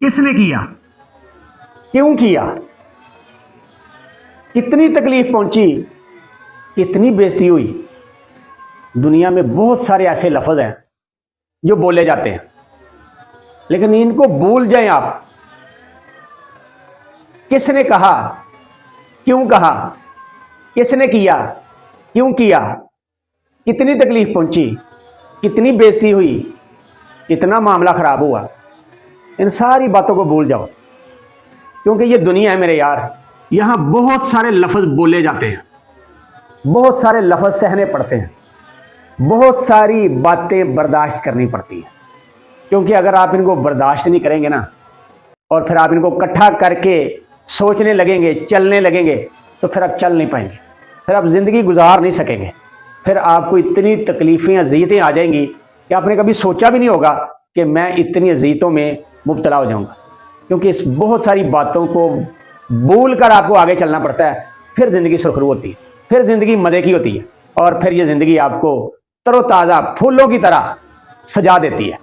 کس نے کیا؟ کیوں کیا؟ کتنی تکلیف پہنچی؟ کتنی بےزتی ہوئی؟ دنیا میں بہت سارے ایسے لفظ ہیں جو بولے جاتے ہیں، لیکن ان کو بھول جائیں آپ۔ کس نے کہا؟ کیوں کہا؟ کس نے کیا؟ کیوں کیا؟ کتنی تکلیف پہنچی؟ کتنی بےزتی ہوئی؟ کتنا معاملہ خراب ہوا؟ ان ساری باتوں کو بھول جاؤ، کیونکہ یہ دنیا ہے میرے یار، یہاں بہت سارے لفظ بولے جاتے ہیں، بہت سارے لفظ سہنے پڑتے ہیں، بہت ساری باتیں برداشت کرنی پڑتی ہیں، کیونکہ اگر آپ ان کو برداشت نہیں کریں گے نا، اور پھر آپ ان کو اکٹھا کر کے سوچنے لگیں گے، چلنے لگیں گے، تو پھر آپ چل نہیں پائیں گے، پھر آپ زندگی گزار نہیں سکیں گے، پھر آپ کو اتنی تکلیفیں اذیتیں آ جائیں گی کہ آپ نے کبھی سوچا بھی نہیں ہوگا کہ میں اتنی اذیتوں میں مبتلا ہو جاؤں گا، کیونکہ اس بہت ساری باتوں کو بھول کر آپ کو آگے چلنا پڑتا ہے، پھر زندگی سرخرو ہوتی ہے، پھر زندگی مزے کی ہوتی ہے، اور پھر یہ زندگی آپ کو تر و تازہ پھولوں کی طرح سجا دیتی ہے۔